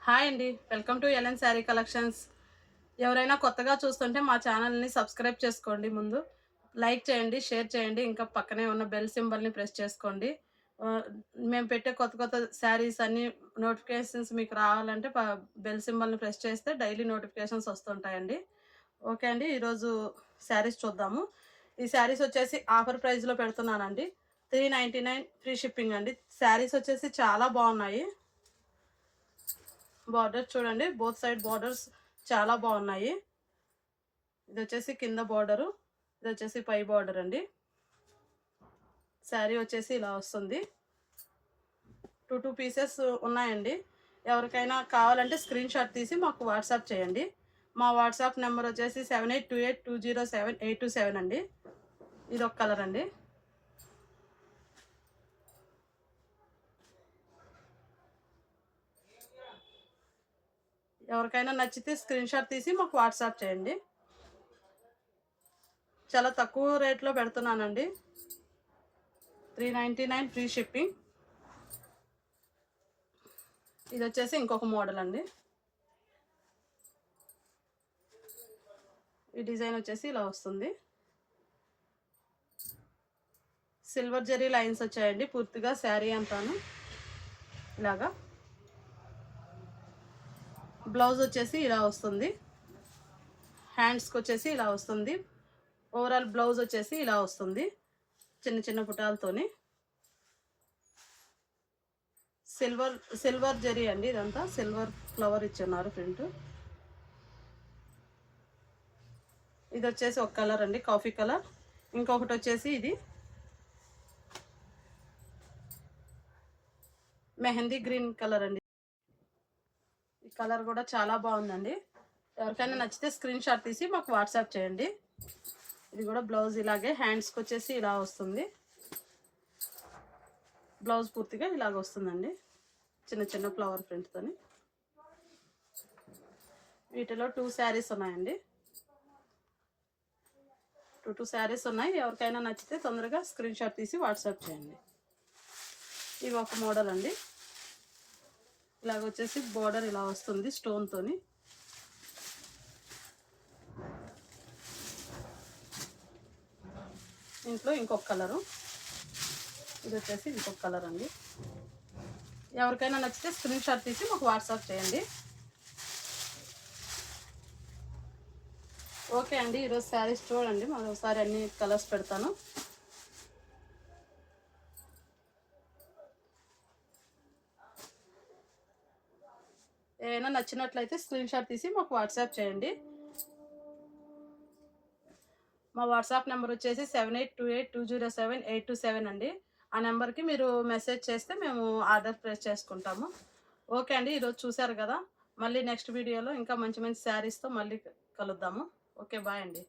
Hi అండి. Welcome to L N sari collections. ఎవరైనా కొత్తగా చూస్తుంటే మా ఛానల్‌ని సబ్స్క్రైబ్ చేసుకోండి ముందు. లైక్ చేయండి, షేర్ చేయండి. ఇంకా పక్కనే ఉన్న బెల్ సింబల్‌ని ప్రెస్ చేసుకోండి. ఆహ్, మేము పెట్టే కొత్త కొత్త శారీస్ అన్నీ నోటిఫికేషన్స్ మీకు రావాలంటే బెల్ సింబల్‌ని ప్రెస్ చేస్తే డైలీ నోటిఫికేషన్స్ వస్తుంటాయండి. ఓకే అండి. ఈరోజు శారీస్ చూద్దాము. ఈ శారీస్ వచ్చేసి ఆఫర్ ప్రైస్‌లో పెడుతున్నానండి. 399 ఫ్రీ షిప్పింగ్ అండి. శారీస్ వచ్చేసి చాలా బాగున్నాయి. బార్డర్ చూడండి, బోత్ సైడ్ బార్డర్స్ చాలా బాగున్నాయి. ఇది వచ్చేసి కింద బార్డరు, ఇది వచ్చేసి పై బార్డర్ అండి. శారీ వచ్చేసి ఇలా వస్తుంది. టూ పీసెస్ ఉన్నాయండి. ఎవరికైనా కావాలంటే స్క్రీన్ షాట్ తీసి మాకు వాట్సాప్ చేయండి. మా వాట్సాప్ నెంబర్ వచ్చేసి 7828207827 అండి. ఇది ఒక కలర్ అండి. ఎవరికైనా నచ్చితే స్క్రీన్ షాట్ తీసి మాకు వాట్సాప్ చేయండి. చాలా తక్కువ రేట్లో పెడుతున్నానండి. 399 ఫ్రీ షిప్పింగ్. ఇది వచ్చేసి ఇంకొక మోడల్ అండి. ఈ డిజైన్ వచ్చేసి ఇలా వస్తుంది. సిల్వర్ జరీ లైన్స్ వచ్చాయండి పూర్తిగా శారీ అంతాను. ఇలాగా బ్లౌజ్ వచ్చేసి ఇలా వస్తుంది. హ్యాండ్స్కి వచ్చేసి ఇలా వస్తుంది. ఓవరాల్ బ్లౌజ్ వచ్చేసి ఇలా వస్తుంది, చిన్న చిన్న పుటాలతోని. సిల్వర్ జరీ అండి. ఇదంతా సిల్వర్ ఫ్లవర్ ఇచ్చున్నారు ప్రింట్. ఇది వచ్చేసి ఒక కలర్ అండి, కాఫీ కలర్. ఇంకొకటి వచ్చేసి ఇది మెహందీ గ్రీన్ కలర్ అండి. ఈ కలర్ కూడా చాలా బాగుందండి. ఎవరికైనా నచ్చితే స్క్రీన్ షాట్ తీసి మాకు వాట్సాప్ చేయండి. ఇది కూడా బ్లౌజ్ ఇలాగే హ్యాండ్స్కి వచ్చేసి ఇలా వస్తుంది. బ్లౌజ్ పూర్తిగా ఇలాగ వస్తుందండి, చిన్న చిన్న ఫ్లవర్ ప్రింట్తోని. వీటిలో 2 శారీస్ ఉన్నాయండి. 2 శారీస్ ఉన్నాయి. ఎవరికైనా నచ్చితే తొందరగా స్క్రీన్ షాట్ తీసి వాట్సాప్ చేయండి. ఇవి ఒక మోడల్ అండి. ఇలాగ వచ్చేసి బోర్డర్ ఇలా వస్తుంది స్టోన్తోని. ఇంట్లో ఇంకొక కలరు. ఇది వచ్చేసి ఇంకొక కలర్ అండి. ఎవరికైనా నచ్చితే స్క్రీన్ షాట్ తీసి మాకు వాట్సాప్ చేయండి. ఓకే అండి. ఈరోజు శారీస్ చూడండి, మరోసారి అన్ని కలర్స్ పెడతాను. ఏమైనా నచ్చినట్లయితే స్క్రీన్ షాట్ తీసి మాకు వాట్సాప్ చేయండి. మా వాట్సాప్ నెంబర్ వచ్చేసి 7828207827 అండి. ఆ నెంబర్కి మీరు మెసేజ్ చేస్తే మేము ఆర్డర్ ప్లేస్ చేసుకుంటాము. ఓకే అండి. ఈరోజు చూశారు కదా, మళ్ళీ నెక్స్ట్ వీడియోలో ఇంకా మంచి మంచి శారీస్తో మళ్ళీ కలుద్దాము. ఓకే, బాయ్ అండి.